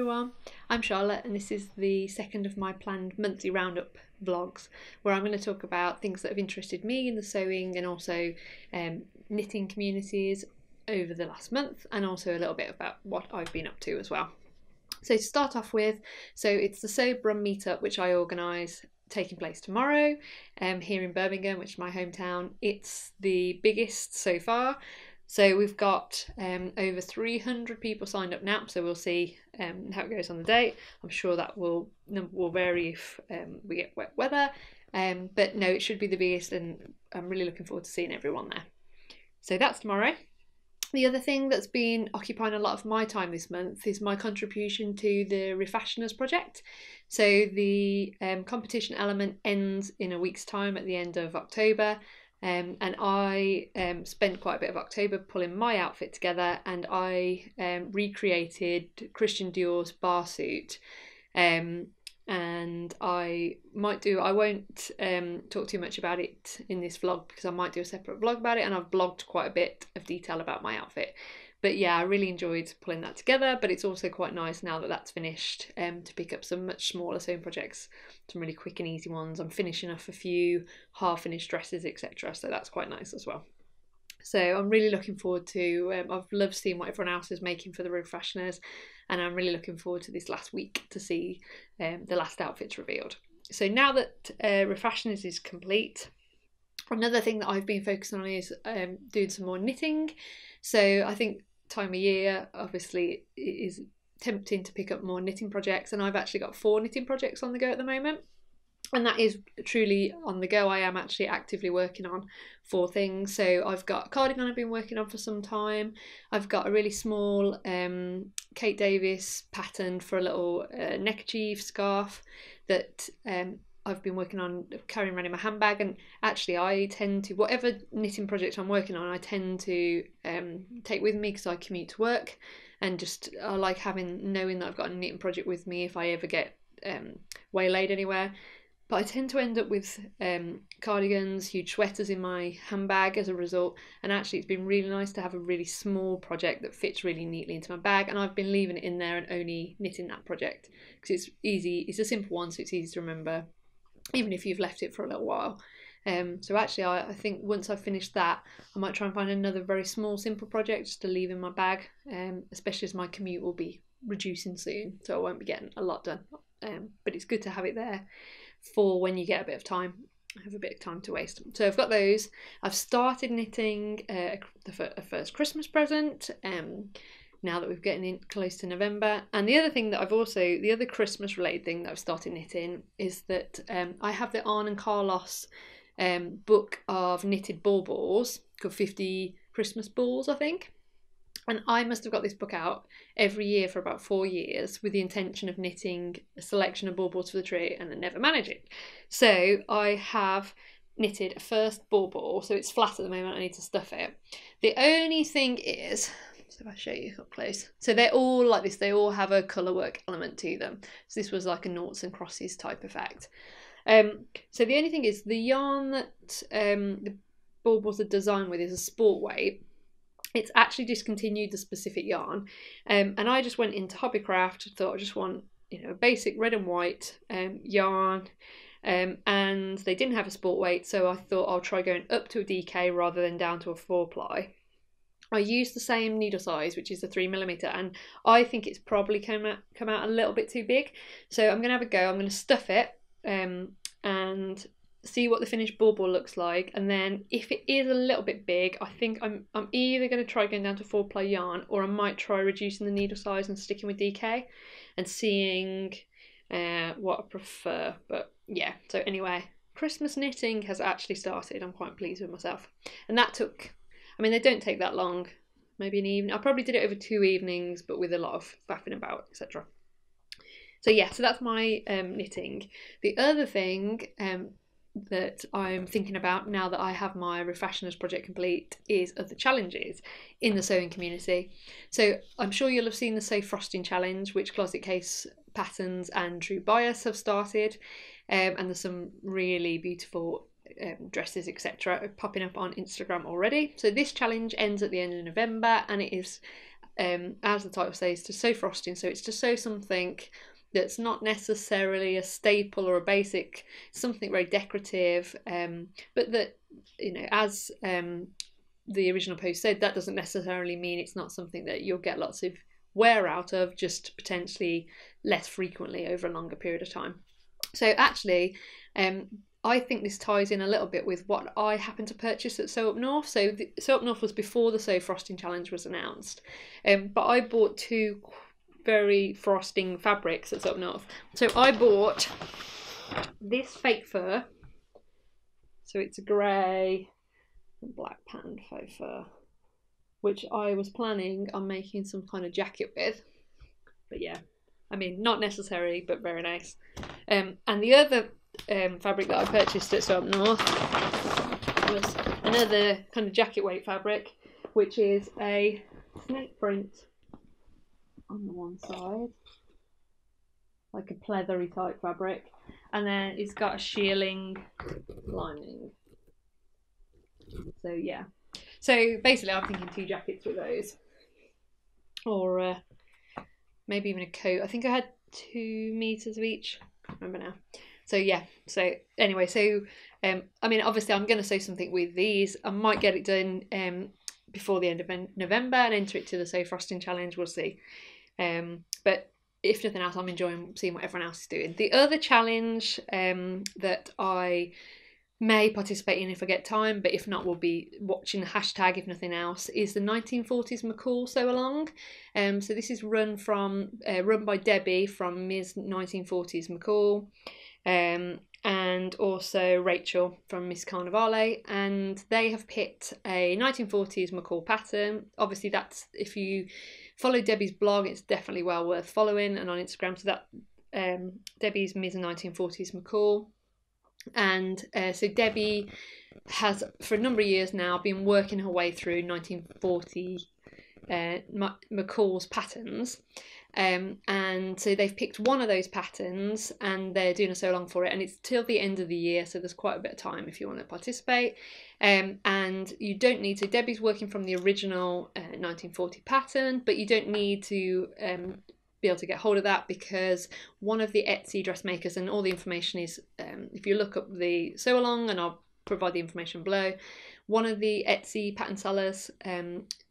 everyone, I'm Charlotte and this is the second of my planned monthly roundup vlogs where I'm going to talk about things that have interested me in the sewing and also knitting communities over the last month, and also a little bit about what I've been up to as well. So to start off with, it's the Sew Brum meetup which I organise, taking place tomorrow here in Birmingham, which is my hometown. It's the biggest so far. So we've got over 300 people signed up now, so we'll see how it goes on the day. I'm sure that will vary if we get wet weather, but no, it should be the biggest, and I'm really looking forward to seeing everyone there. So that's tomorrow. The other thing that's been occupying a lot of my time this month is my contribution to the Refashioners project. So the competition element ends in a week's time at the end of October. And I spent quite a bit of October pulling my outfit together, and I recreated Christian Dior's bar suit, and I won't talk too much about it in this vlog because I might do a separate vlog about it, and I've blogged quite a bit of detail about my outfit. But yeah, I really enjoyed pulling that together, but it's also quite nice now that that's finished to pick up some much smaller sewing projects, some really quick and easy ones. I'm finishing off a few half-finished dresses, etc. So that's quite nice as well. So I'm really looking forward to, I've loved seeing what everyone else is making for the Refashioners, and I'm really looking forward to this last week to see the last outfits revealed. So now that Refashioners is complete, another thing that I've been focusing on is doing some more knitting. So I think time of year obviously it is tempting to pick up more knitting projects, and I've actually got 4 knitting projects on the go at the moment, and that is truly on the go. I am actually actively working on 4 things. So I've got a cardigan I've been working on for some time. I've got a really small Kate Davis pattern for a little neckerchief scarf that I've been working on carrying around in my handbag. And actually I tend to, whatever knitting project I'm working on, I tend to take with me because I commute to work, and just I like knowing that I've got a knitting project with me if I ever get waylaid anywhere. But I tend to end up with cardigans, huge sweaters in my handbag as a result, and actually it's been really nice to have a really small project that fits really neatly into my bag, and I've been leaving it in there and only knitting that project because it's easy, it's a simple one, so it's easy to remember even if you've left it for a little while. So actually I think once I've finished that, I might try and find another very small simple project just to leave in my bag, especially as my commute will be reducing soon, so I won't be getting a lot done, but it's good to have it there for when you get a bit of time, have a bit of time to waste. So I've got those. I've started knitting a first Christmas present now that we're getting in close to November. And the other thing that the other Christmas related thing that I've started knitting is that I have the Arne and Carlos book of knitted balls called 50 Christmas Balls, I think. And I must have got this book out every year for about 4 years with the intention of knitting a selection of balls for the tree, and I never manage it. So I have knitted a first ball, so it's flat at the moment, I need to stuff it. The only thing is, so if I show you up close, so they're all like this, they all have a colour work element to them. So this was like a noughts and crosses type effect. So the only thing is the yarn that the balls are designed with is a sport weight. It's actually discontinued the specific yarn, and I just went into Hobbycraft, thought I just want a basic red and white yarn, and they didn't have a sport weight, so I thought I'll try going up to a DK rather than down to a 4-ply. I used the same needle size, which is the 3mm, and I think it's probably come out a little bit too big, so I'm going to have a go. I'm going to stuff it and see what the finished ball looks like, and then if it is a little bit big, I think I'm either going to try going down to 4-ply yarn, or I might try reducing the needle size and sticking with DK and seeing what I prefer. But yeah, so anyway, Christmas knitting has actually started. I'm quite pleased with myself, and that took, I mean, they don't take that long, maybe an evening. I probably did it over 2 evenings, but with a lot of faffing about, etc. So yeah, so that's my knitting. The other thing that I'm thinking about now that I have my Refashioners project complete is other challenges in the sewing community. So I'm sure you'll have seen the Sew Frosting Challenge, which Closet Case Patterns and True Bias have started, and there's some really beautiful dresses, etc., popping up on Instagram already. So this challenge ends at the end of November, and it is as the title says, to sew frosting. So it's to sew something that's not necessarily a staple or a basic, something very decorative, but that, you know, as the original post said, that doesn't necessarily mean it's not something that you'll get lots of wear out of, just potentially less frequently over a longer period of time. So actually, I think this ties in a little bit with what I happened to purchase at Sew Up North. So Sew Up North was before the Sew Frosting Challenge was announced, but I bought two very frosting fabrics at Sew Up North. So I bought this fake fur, so it's a grey and black patterned faux fur, which I was planning on making some kind of jacket with, but yeah, I mean, not necessary, but very nice. And the other fabric that I purchased at Sew Up North was another kind of jacket weight fabric, which is a snake print on the one side, like a pleathery type fabric, and then it's got a shearling lining. So yeah, so basically I'm thinking 2 jackets with those, or maybe even a coat. I think I had 2 meters of each, I can't remember now. So yeah, so anyway, so I mean, obviously I'm going to sew something with these. I might get it done before the end of November and enter it to the Sew Frosting Challenge, we'll see. But if nothing else, I'm enjoying seeing what everyone else is doing. The other challenge that I may participate in if I get time, but if not, we'll be watching the hashtag if nothing else, is the 1940s McCall Sew Along. So this is run by Debbie from Ms. 1940s McCall, and also Rachel from Miss Carnivale, and they have picked a 1940s McCall pattern. Obviously, that's, if you follow Debbie's blog, it's definitely well worth following, and on Instagram, so that Debbie's Ms. 1940s McCall. And so Debbie has, for a number of years now, been working her way through 1940 McCall's patterns, and so they've picked one of those patterns and they're doing a sew along for it, and it's till the end of the year, so there's quite a bit of time if you want to participate. And you don't need to, Debbie's working from the original 1940 pattern, but you don't need to be able to get hold of that, because one of the Etsy dressmakers, and all the information is, if you look up the sew along, and I'll provide the information below, one of the Etsy pattern sellers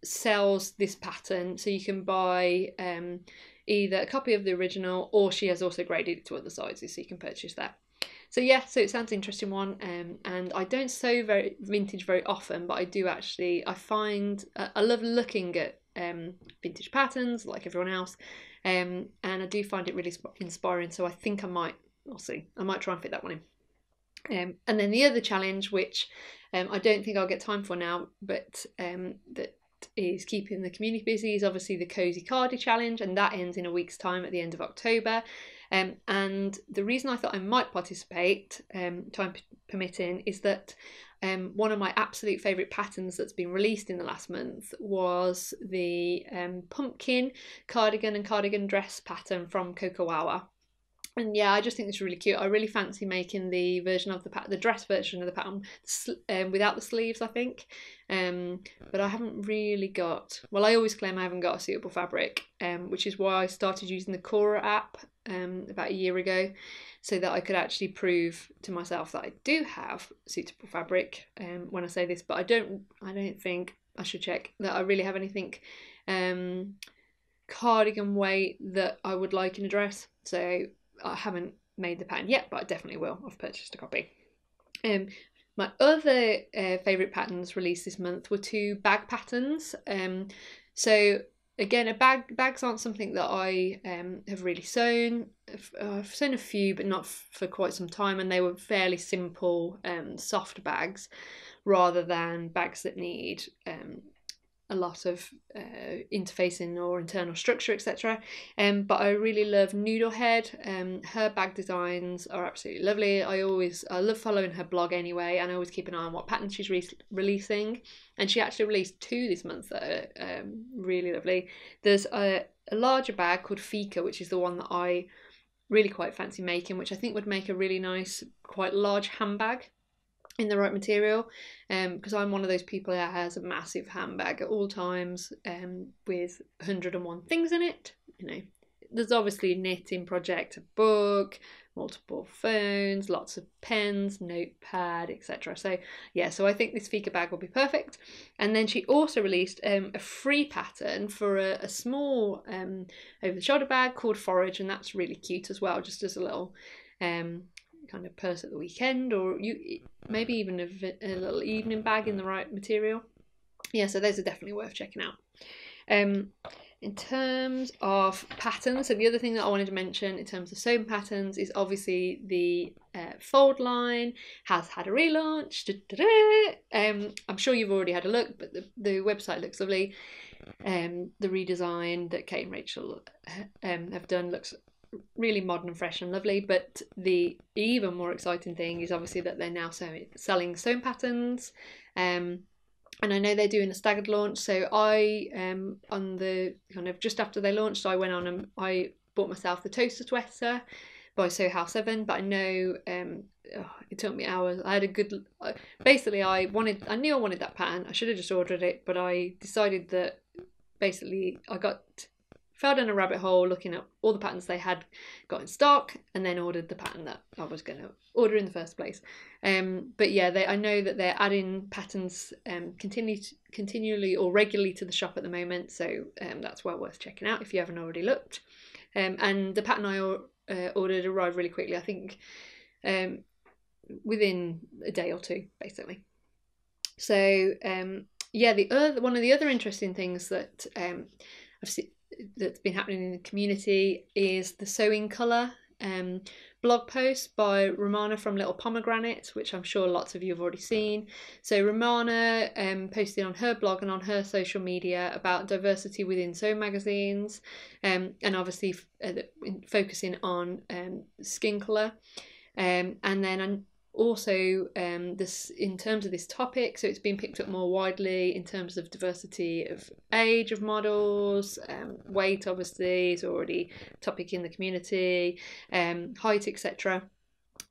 sells this pattern, so you can buy either a copy of the original, or she has also graded it to other sizes, so you can purchase that. So yeah, so it sounds an interesting one, and I don't sew vintage very often, but I do actually, I find I love looking at vintage patterns like everyone else, and I do find it really inspiring, so I think I might, we'll see, I might try and fit that one in. And then the other challenge, which I don't think I'll get time for now, but that is keeping the community busy, is obviously the Cozy Cardi Challenge, and that ends in a week's time at the end of October. And the reason I thought I might participate, time permitting, is that one of my absolute favourite patterns that's been released in the last month was the pumpkin cardigan and cardigan dress pattern from Coco Wawa. And yeah, I just think it's really cute. I really fancy making the version of the dress version of the pattern without the sleeves, I think. But I haven't really got, well, I always claim I haven't got a suitable fabric, which is why I started using the Cora app about a year ago, so that I could actually prove to myself that I do have suitable fabric when I say this, but I don't think, I should check, that I really have anything cardigan weight that I would like in a dress. So I haven't made the pattern yet, but I definitely will. I've purchased a copy. My other favourite patterns released this month were 2 bag patterns. So again, bags aren't something that I have really sewn. I've sewn a few, but not for quite some time, and they were fairly simple, soft bags, rather than bags that need a lot of interfacing or internal structure, etc. But I really love Noodlehead. Her bag designs are absolutely lovely. I love following her blog anyway, and I always keep an eye on what patterns she's releasing. And she actually released 2 this month that are really lovely. There's a larger bag called Fika, which is the one that I really quite fancy making, which I think would make a really nice, quite large handbag. in the right material, because I'm one of those people that has a massive handbag at all times, with 101 things in it. You know, there's obviously a knitting project, a book, multiple phones, lots of pens, notepad, etc. So yeah, so I think this Fika bag will be perfect. And then she also released a free pattern for a small over-the-shoulder bag called Forage, and that's really cute as well, just as a little kind of purse at the weekend, or you maybe even a little evening bag in the right material. Yeah, so those are definitely worth checking out. In terms of patterns, so the other thing that I wanted to mention in terms of sewing patterns is obviously the fold line has had a relaunch. I'm sure you've already had a look, but the website looks lovely. The redesign that Kate and Rachel have done looks really modern and fresh and lovely, but the even more exciting thing is obviously that they're now selling sewing patterns, and I know they're doing a staggered launch. So I on the kind of just after they launched, I went on and I bought myself the toaster sweater by Sew House 7, but I know it took me hours. I had a good basically I knew I wanted that pattern. I should have just ordered it, but I decided that basically I fell down a rabbit hole looking at all the patterns they had got in stock, and then ordered the pattern that I was going to order in the first place. But yeah, I know that they're adding patterns continually or regularly to the shop at the moment, so that's well worth checking out if you haven't already looked. And the pattern I ordered arrived really quickly, I think within a day or two, basically. So yeah, one of the other interesting things that I've seen that's been happening in the community is the sewing colour blog post by Romana from Little Pomegranate, which I'm sure lots of you have already seen. So Romana posted on her blog and on her social media about diversity within sewing magazines, and obviously focusing on skin colour, and then also this in terms of this topic, so it's been picked up more widely in terms of diversity of age of models, weight obviously is already a topic in the community, height, etc.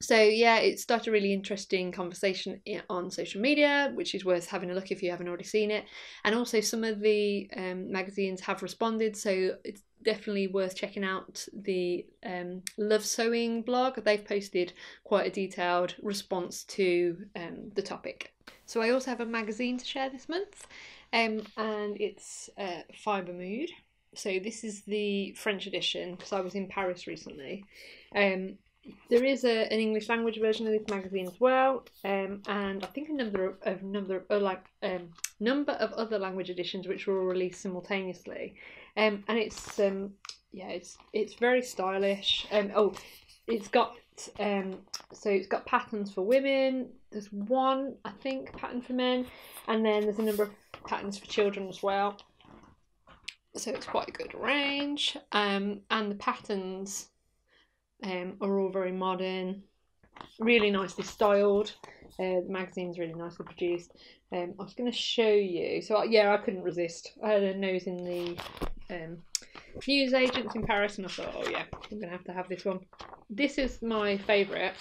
So yeah, it started a really interesting conversation on social media, which is worth having a look if you haven't already seen it. And also some of the magazines have responded, so it's definitely worth checking out the Love Sewing blog. They've posted quite a detailed response to the topic. So I also have a magazine to share this month, and it's Fibre Mood. So this is the French edition, because I was in Paris recently. There is an English language version of this magazine as well, and I think a number of other language editions which were all released simultaneously. And it's it's very stylish. It's got it's got patterns for women. There's one, I think, pattern for men, and then there's a number of patterns for children as well. So it's quite a good range, and the patterns are all very modern, really nicely styled. The magazine's really nicely produced. I was going to show you. So yeah, I couldn't resist. I had a nose in the news agents in Paris, and I thought, oh yeah, I'm going to have this one. This is my favourite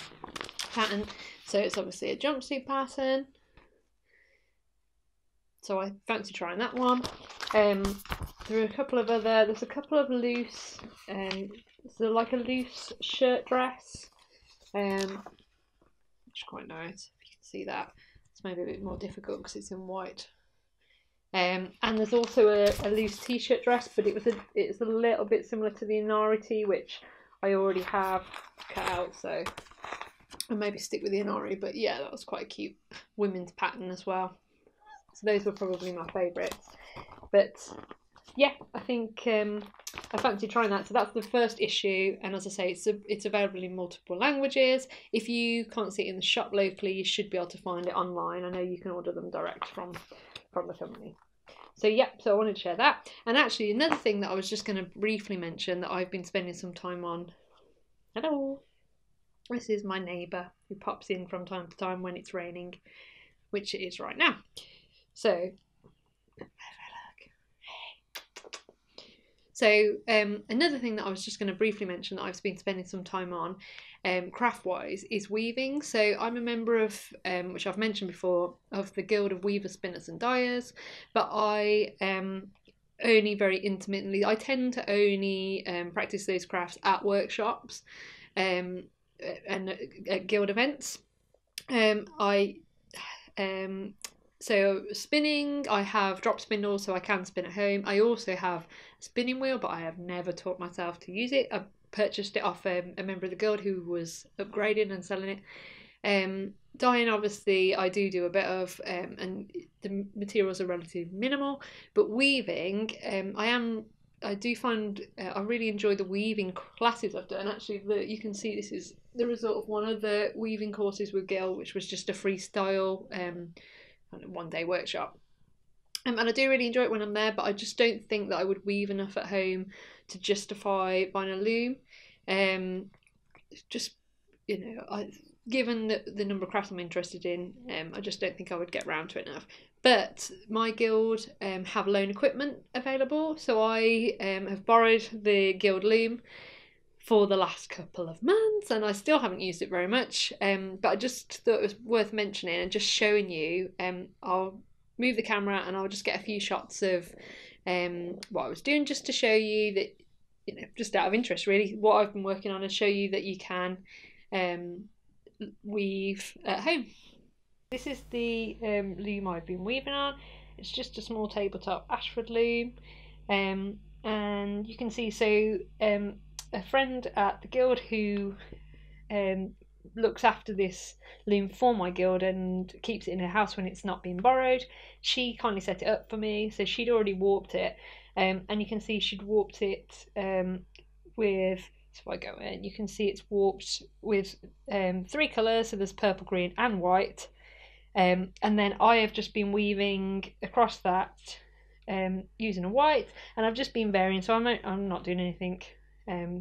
pattern. So it's obviously a jumpsuit pattern. So I fancy trying that one. There are a couple of there's a couple of loose, so like a loose shirt dress, which is quite nice. If you can see that, it's maybe a bit more difficult because it's in white. And there's also a loose t-shirt dress, but it's a little bit similar to the Inari tee, which I already have cut out, so I'll maybe stick with the Inari. But yeah, that was quite a cute women's pattern as well. So those were probably my favourites. But yeah, I think I fancy trying that. So that's the first issue, and as I say, it's available in multiple languages. If you can't see it in the shop locally, you should be able to find it online. I know you can order them direct from the company. So yeah, so I wanted to share that. And actually, another thing that I was just going to briefly mention that I've been spending some time on. Hello, this is my neighbour who pops in from time to time when it's raining, which it is right now. So. So another thing that I was just going to briefly mention that I've been spending some time on craft wise is weaving. So I'm a member of, which I've mentioned before, of the Guild of Weavers, Spinners and Dyers, but I only very intermittently. I tend to only practice those crafts at workshops and at guild events. So spinning, I have drop spindles so I can spin at home. I also have a spinning wheel, but I have never taught myself to use it. I purchased it off a member of the guild who was upgrading and selling it. Dyeing, obviously, I do a bit of, and the materials are relatively minimal. But weaving, I do find I really enjoy the weaving classes I've done. Actually, you can see this is the result of one of the weaving courses with Gil, which was just a freestyle one-day workshop. And I do really enjoy it when I'm there, but I just don't think that I would weave enough at home to justify buying a loom. Just, given the number of crafts I'm interested in, I just don't think I would get round to it enough. But my guild have loan equipment available, so I have borrowed the guild loom for the last couple of months, and I still haven't used it very much. But I just thought it was worth mentioning and just showing you. I'll move the camera and I'll just get a few shots of what I was doing, just to show you that, just out of interest really, what I've been working on, and show you that you can weave at home. This is the loom I've been weaving on. It's just a small tabletop Ashford loom, and you can see, so a friend at the guild who looks after this loom for my guild and keeps it in her house when it's not being borrowed, she kindly set it up for me. So she'd already warped it, and you can see she'd warped it with, so if I go in, you can see it's warped with 3 colours, so there's purple, green and white, and then I have just been weaving across that using a white, and I've just been varying, so I'm not doing anything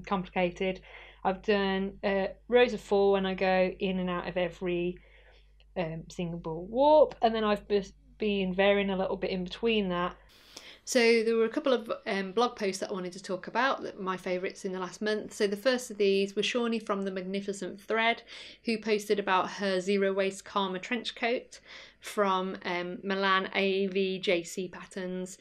complicated. I've done rows of 4 when I go in and out of every single warp, and then I've been varying a little bit in between that. So there were a couple of blog posts that I wanted to talk about, my favourites in the last month. So the first of these was Shawnee from the Magnificent Thread, who posted about her zero waste Karma trench coat from Milan AVJC patterns,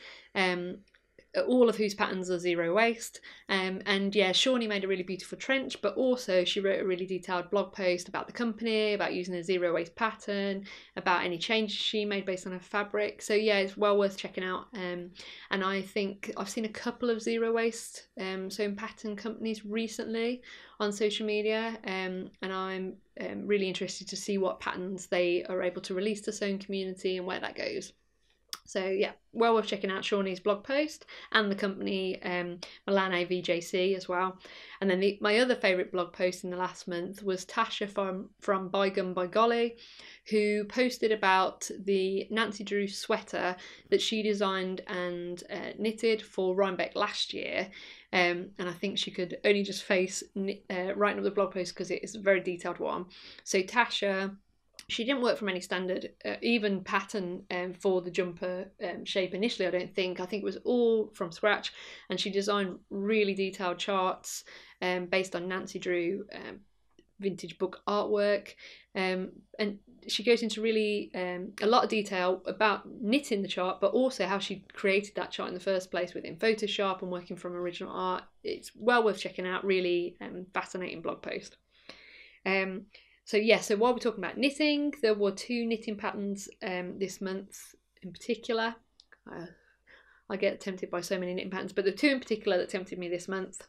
all of whose patterns are zero waste. And yeah, Shawnee made a really beautiful trench, but also she wrote a really detailed blog post about the company, about using a zero waste pattern, about any changes she made based on her fabric. So yeah, it's well worth checking out. And I think I've seen a couple of zero waste sewing pattern companies recently on social media, and I'm really interested to see what patterns they are able to release to sewing community and where that goes. So yeah, well worth checking out Shawnee's blog post and the company Milan AVJC as well. And then my other favourite blog post in the last month was Tasha from By Gum By Golly, who posted about the Nancy Drew sweater that she designed and knitted for Rhinebeck last year. And I think she could only just face writing up the blog post because it is a very detailed one. So Tasha, she didn't work from any standard, even pattern for the jumper shape initially, I don't think. I think it was all from scratch, and she designed really detailed charts based on Nancy Drew vintage book artwork, and she goes into really a lot of detail about knitting the chart, but also how she created that chart in the first place within Photoshop and working from original art. It's well worth checking out, really fascinating blog post. So yeah, so while we're talking about knitting, there were 2 knitting patterns this month in particular. I get tempted by so many knitting patterns, but the 2 in particular that tempted me this month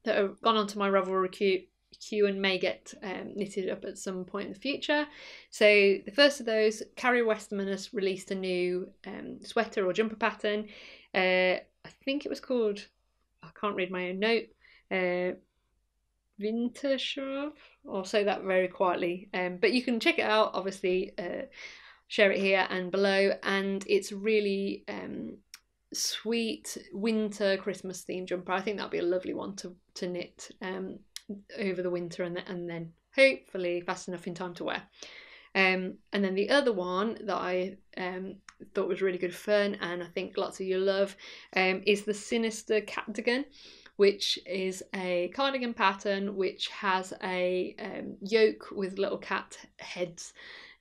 that have gone onto my Ravelry queue and may get knitted up at some point in the future. So the first of those, Carrie Westerman has released a new sweater or jumper pattern. I think it was called, I can't read my own note, Winterschaf. I'll say that very quietly, but you can check it out, obviously share it here and below, and it's really sweet winter Christmas themed jumper. I think that'll be a lovely one to knit over the winter and then hopefully fast enough in time to wear. And then the other one that I thought was really good fun, and I think lots of you love, is the Sinister Cardigan, which is a cardigan pattern which has a yoke with little cat heads.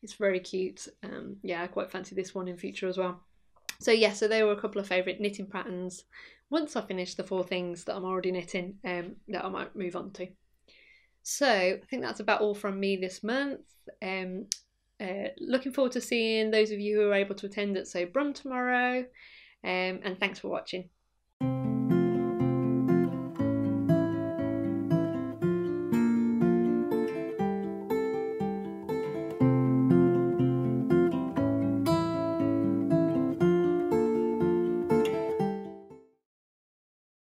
It's very cute. Yeah, I quite fancy this one in future as well. So yeah, so they were a couple of favourite knitting patterns once I finish the 4 things that I'm already knitting that I might move on to. So I think that's about all from me this month. Looking forward to seeing those of you who are able to attend at Sew Brum tomorrow, and thanks for watching.